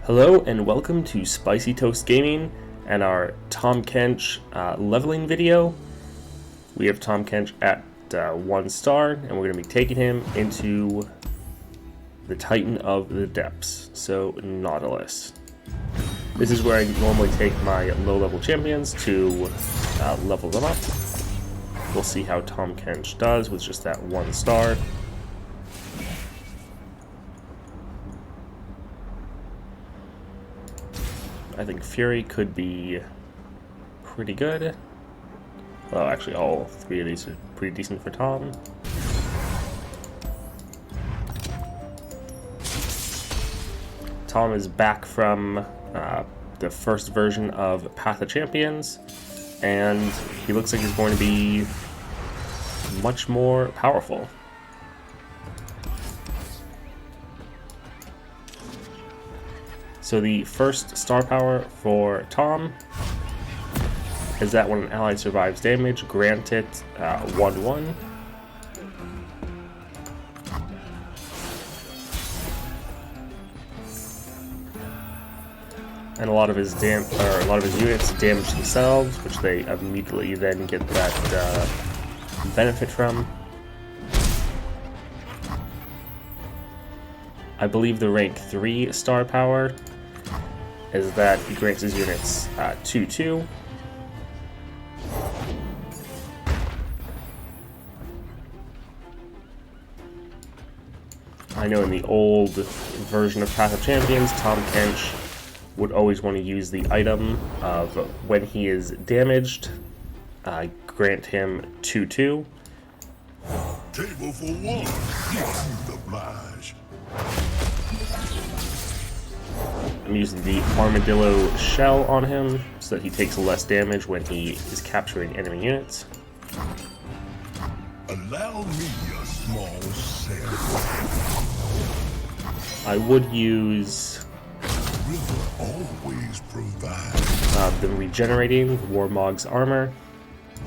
Hello and welcome to Spicy Toast Gaming and our Tahm Kench leveling video. We have Tahm Kench at 1 star and we're going to be taking him into the Titan of the Depths, so Nautilus. This is where I normally take my low level champions to level them up. We'll see how Tahm Kench does with just that 1 star. I think Fury could be pretty good. Well, actually all 3 of these are pretty decent for Tahm. Tahm is back from the first version of Path of Champions, and he looks like he's going to be much more powerful. So the first star power for Tahm is that when an ally survives damage, grant it 1/1. And a lot of his units damage themselves, which they immediately then get that benefit from. I believe the rank 3 star power is that he grants his units 2/2. I know in the old version of Path of Champions, Tahm Kench would always want to use the item of when he is damaged, grant him 2/2. Table for one. Oblige. I'm using the armadillo shell on him so that he takes less damage when he is capturing enemy units. Allow me a small sample. I would use River always provides. the regenerating Warmog's armor.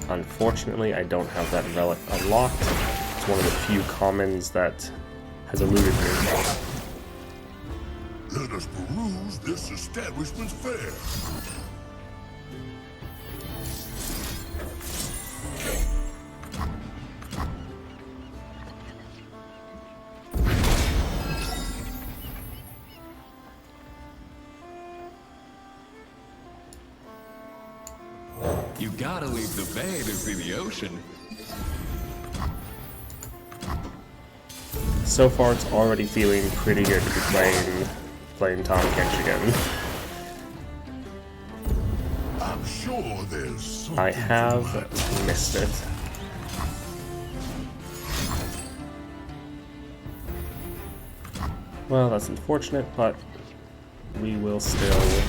Unfortunately, I don't have that relic unlocked. It's one of the few commons that has eluded me. Let us peruse this establishment's fare. You gotta leave the bay to see the ocean. So far, it's already feeling pretty good to be playing Tahm Kench again. I'm sure there's something I have to missed it. Well, that's unfortunate, but we will still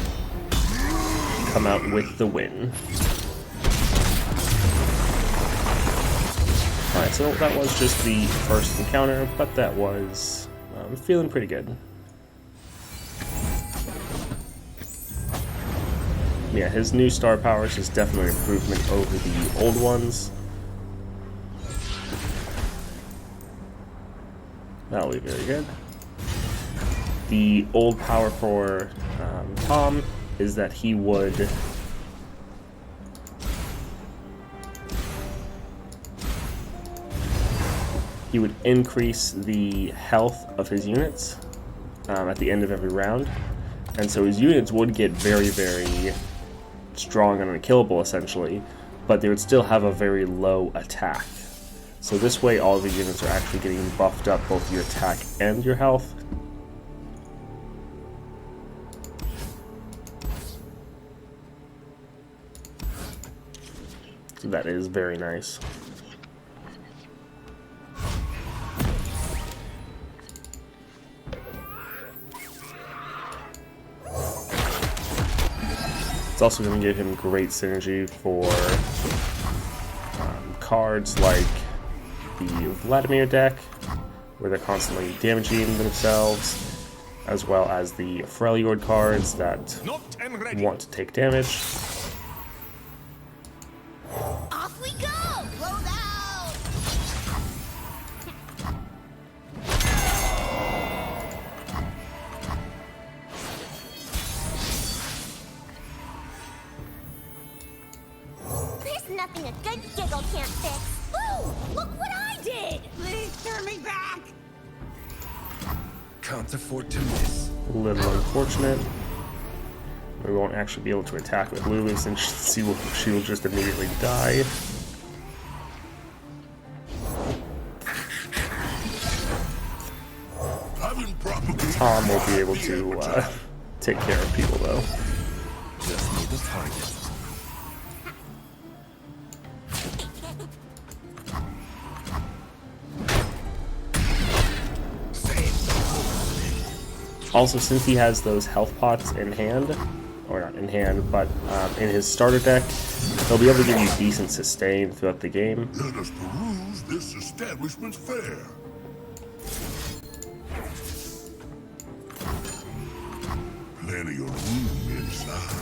come out with the win. Alright, so that was just the first encounter, but that was feeling pretty good. Yeah, his new star powers is definitely an improvement over the old ones. That'll be very good. The old power for Tahm is that he would increase the health of his units at the end of every round, and so his units would get very, very strong and unkillable essentially, but they would still have a very low attack. So this way all of the units are actually getting buffed up, both your attack and your health. So that is very nice. It's also going to give him great synergy for cards like the Vladimir deck, where they're constantly damaging themselves, as well as the Freljord cards that want to take damage. Off we go! Load out! Nothing a good giggle can't fix. Ooh, look what I did! Please turn me back! Can't afford to miss. A little unfortunate. We won't actually be able to attack with Lulu since she will just immediately die. Tahm will be able to take care of people though. Just need the target. Also, since he has those health pots in hand, or not in hand, but in his starter deck, he'll be able to give you decent sustain throughout the game. Let us peruse this establishment's fare. Plenty of room inside.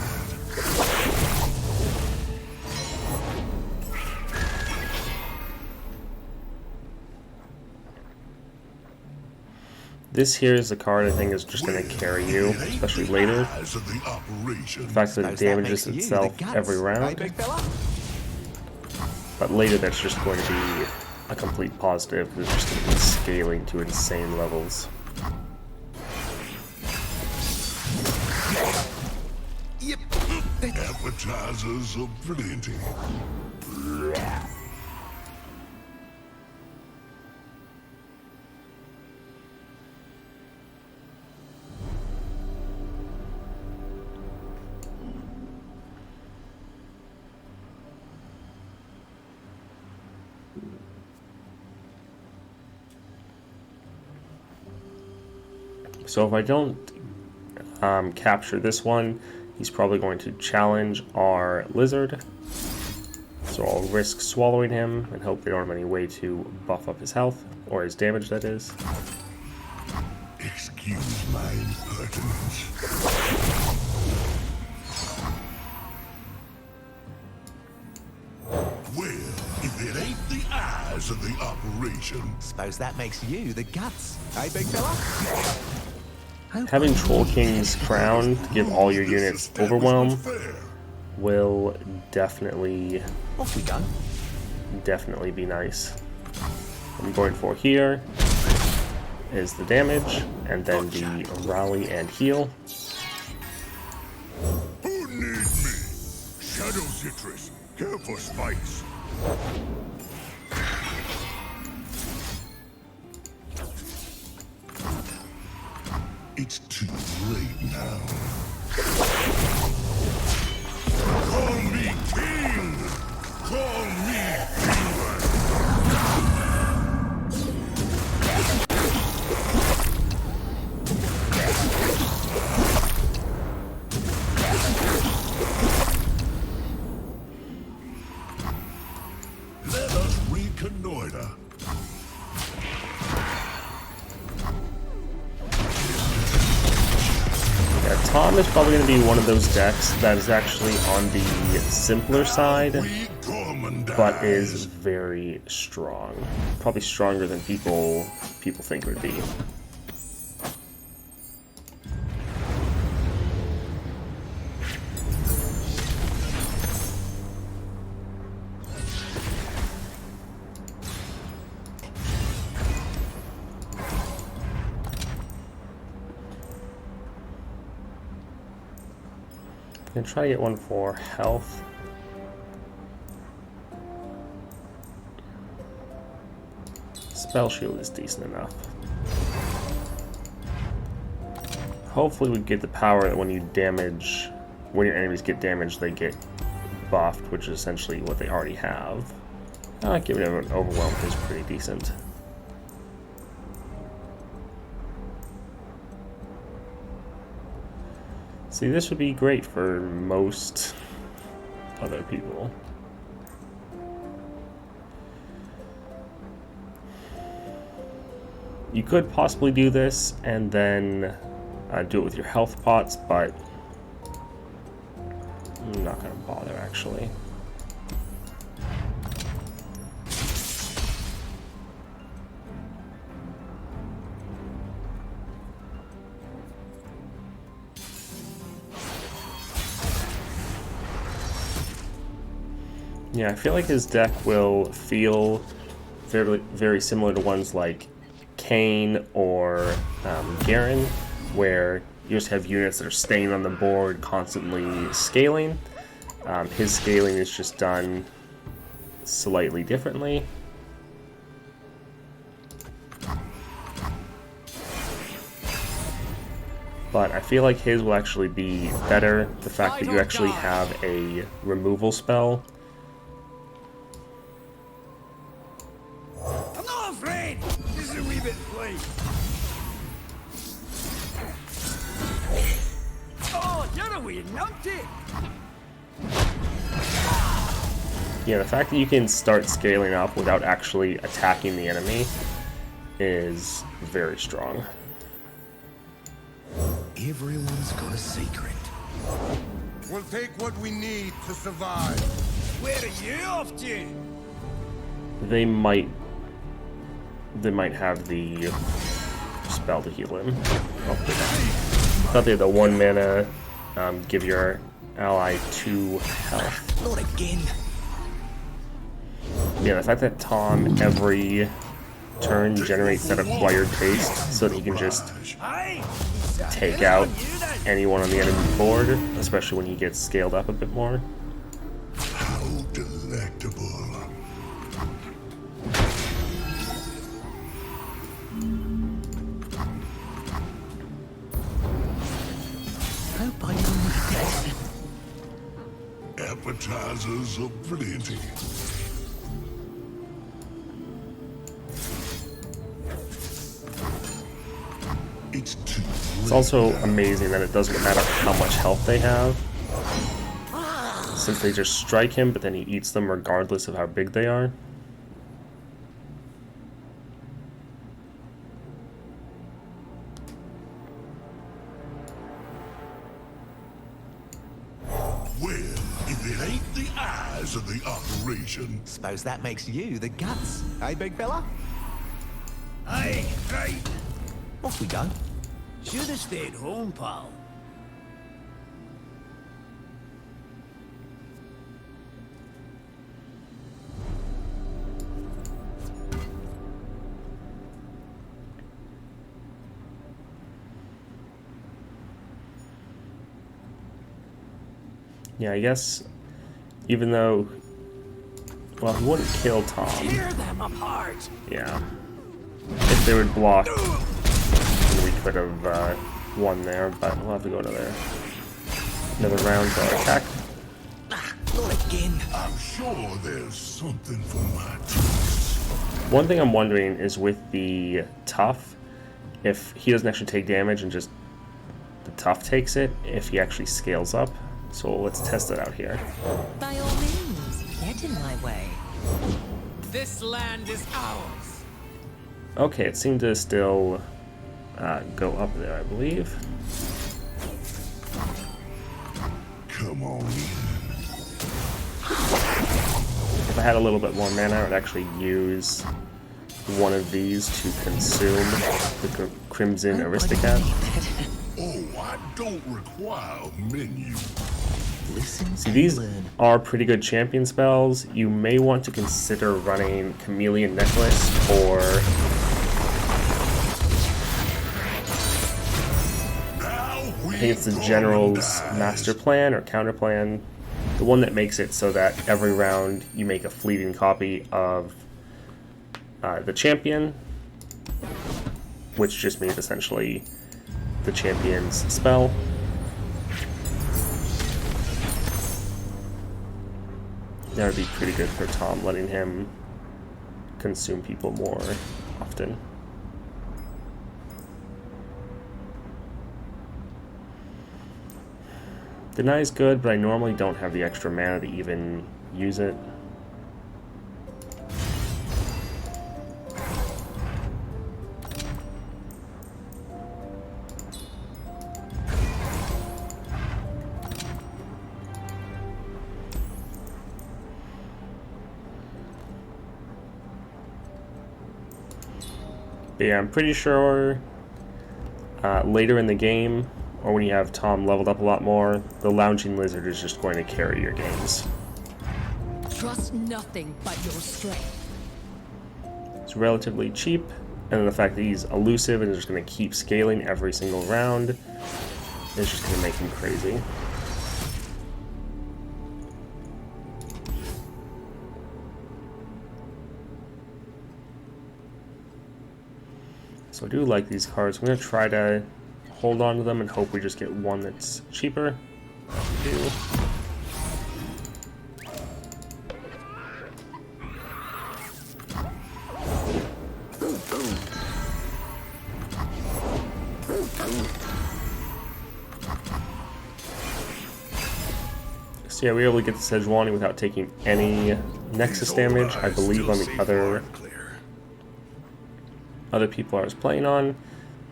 This here is a card I think is just going to carry you, especially later. The fact that it damages itself every round. But later that's just going to be a complete positive. It's just going to be scaling to insane levels. Yep. Appetizers aplenty. So if I don't capture this one, he's probably going to challenge our lizard. So I'll risk swallowing him and hope they don't have any way to buff up his health, or his damage that is. Excuse my impertinence. Well, if it ain't the eyes of the operation. Suppose that makes you the guts, eh, big fella? Having Troll King's Crown to give all your units Overwhelm will definitely be nice. What I'm going for here is the damage, and then the rally and heal. Who needs me? Shadow Citrus. Care for spikes. It's too late now. Call me king! Call me demon! Let us reconnoiter. Tahm is probably going to be one of those decks that is actually on the simpler side, but is very strong. Probably stronger than people think it would be. I'm gonna try to get one for health. Spell shield is decent enough. Hopefully we get the power that when your enemies get damaged, they get buffed, which is essentially what they already have. Giving them an overwhelm is pretty decent. See, this would be great for most other people. You could possibly do this and then do it with your health pots, but I'm not going to bother actually. Yeah, I feel like his deck will feel very, very similar to ones like Kane or Garen, where you just have units that are staying on the board, constantly scaling. His scaling is just done slightly differently. But I feel like his will actually be better. The fact that you actually have a removal spell. I'm not afraid. This is a wee bit late. Oh, you're a wee numpty. Yeah, the fact that you can start scaling up without actually attacking the enemy is very strong. Everyone's got a secret. We'll take what we need to survive. Where are you off to? They might have the spell to heal him. Oh, they don't. I thought they had the 1 mana give your ally 2 health. Not again. Yeah, the fact that Tahm every turn generates that acquired taste so that he can just Aye. take out anyone on the enemy board, especially when he gets scaled up a bit more. How delectable. Hope I don't need it. Appetizers aplenty. It's too It's also amazing that it doesn't matter how much health they have, since they just strike him, but then he eats them regardless of how big they are. well, if it ain't the eyes of the operation. Suppose that makes you the guts, eh, big fella? Aye, right. Off we go. Should have stayed home, pal. Yeah, I guess even though, well, he wouldn't kill Tahm. Tear them apart. Yeah. If they would block, then we could have won there, but we'll have to go to another round to attack. Not again. I'm sure there's something for my taste. One thing I'm wondering is with the tough, if he doesn't actually take damage and just the tough takes it, if he actually scales up. So let's test it out here. By all means, get in my way. This land is ours. Okay, it seemed to still go up there, I believe. Come on in. If I had a little bit more mana, I would actually use one of these to consume the Crimson Aristocat. Oh, I don't require a menu. Listen See, and these learn. are pretty good champion spells. You may want to consider running Chameleon Necklace or I think it's the General's Master Plan or Counter Plan. The one that makes it so that every round you make a fleeting copy of the champion, which just means essentially the champion's spell. That would be pretty good for Tahm, letting him consume people more often. Deny is good, but I normally don't have the extra mana to even use it. But yeah, I'm pretty sure later in the game, or when you have Tahm leveled up a lot more, the Lounging Lizard is just going to carry your games. Trust nothing but your strength. It's relatively cheap, and then the fact that he's elusive and is just going to keep scaling every single round is just going to make him crazy. So I do like these cards. I'm going to try to hold on to them and hope we just get one that's cheaper. We do. So yeah, we were able to get the Sejuani without taking any Nexus damage. I believe on the other people I was playing on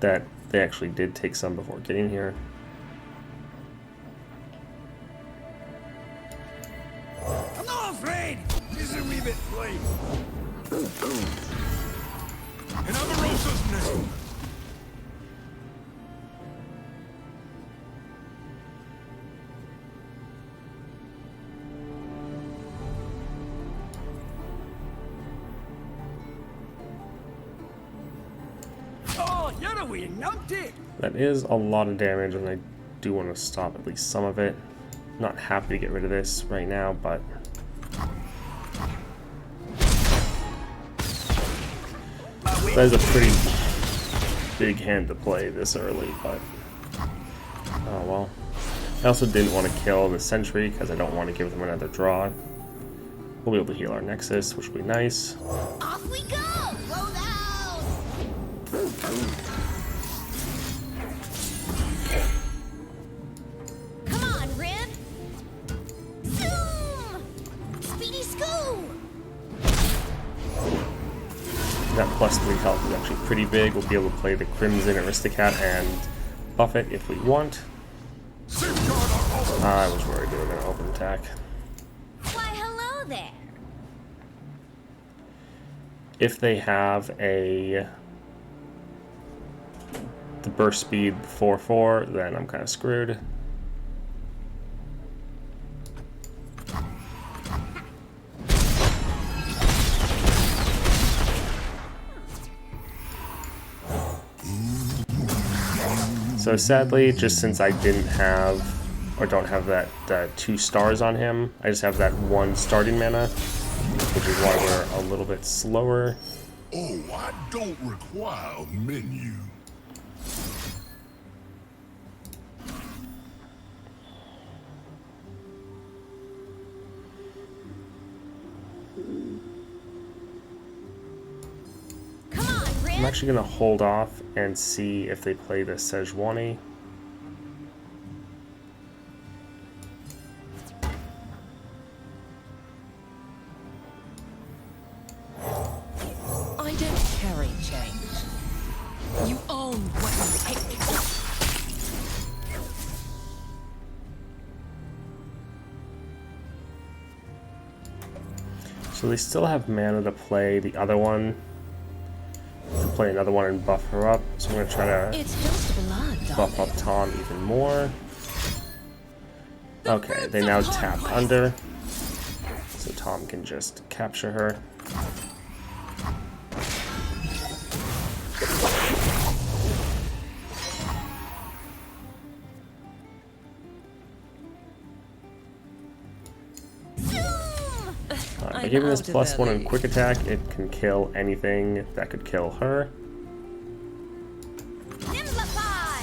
that they actually did take some before getting here. I'm not afraid! This is a wee bit late. In Amarosa's name. Oh, you're a wee numpty! That is a lot of damage, and I do want to stop at least some of it. Not happy to get rid of this right now, but that is a pretty big hand to play this early, but oh well. I also didn't want to kill the Sentry because I don't want to give them another draw. We'll be able to heal our Nexus, which will be nice. Off we go! Load out! Come on, Rib! Zoom! Speedy Scoo! That +3 health is actually pretty big. We'll be able to play the Crimson Aristocat and buff it if we want. I was worried they were going to open attack. Why, hello there! If they have the burst speed 4/4, then I'm kind of screwed. So sadly, just since I didn't have, or don't have that 2 stars on him, I just have that 1 starting mana, which is why we're a little bit slower. Oh, I don't require a menu. Come on, I'm Rib! actually going to hold off and see if they play the Sejuani. I don't carry change. You own what you take. So they still have mana to play the other one, to play another one and buff her up. So I'm going to try to It's just blood, buff up Tahm even more. Okay, they now tap under, so Tahm can just capture her. By giving this +1 in quick attack, it can kill anything that could kill her. Nimblify!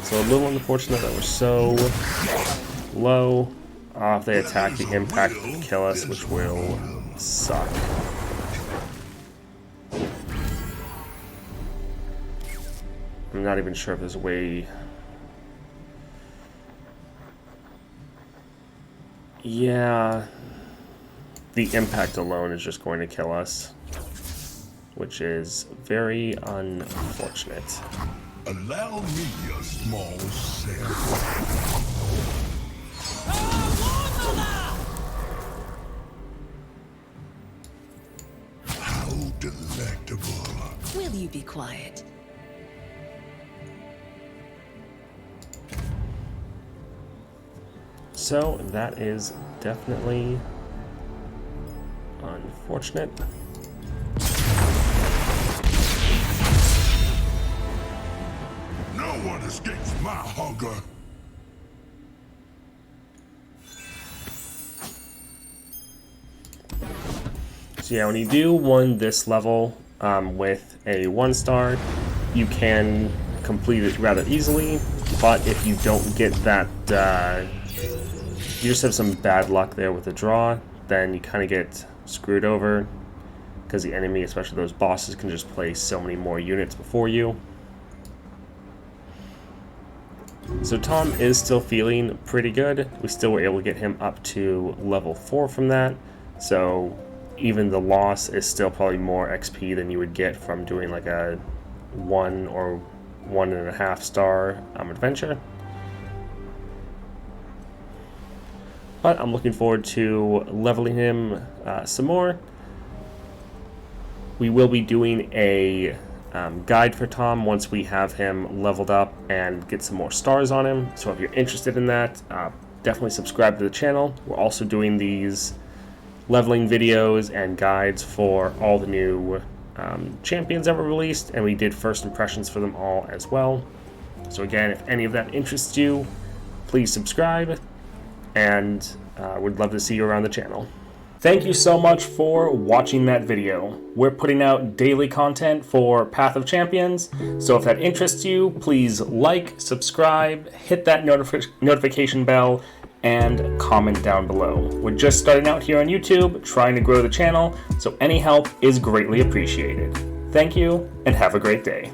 So a little unfortunate that we're so low. If they attack, the impact will kill us, which will suck. I'm not even sure if there's a way. Yeah, the impact alone is just going to kill us, which is very unfortunate. Allow me a small sample. How delectable. Will you be quiet? So that is definitely unfortunate. No one escapes my hunger. So yeah, when you do one this level with a 1-star, you can complete it rather easily, but if you don't get that, you just have some bad luck there with the draw, then you kind of get screwed over, because the enemy, especially those bosses, can just place so many more units before you. So Tahm is still feeling pretty good. We still were able to get him up to level 4 from that, so even the loss is still probably more XP than you would get from doing like a 1 or 1.5 star adventure. But I'm looking forward to leveling him some more. We will be doing a guide for Tahm once we have him leveled up and get some more stars on him. So if you're interested in that, definitely subscribe to the channel. We're also doing these leveling videos and guides for all the new champions that were released, and we did first impressions for them all as well. So again, if any of that interests you, please subscribe, and would love to see you around the channel. Thank you so much for watching that video. We're putting out daily content for Path of Champions, so if that interests you, please like, subscribe, hit that notification bell, and comment down below. We're just starting out here on YouTube, trying to grow the channel, so any help is greatly appreciated. Thank you, and have a great day.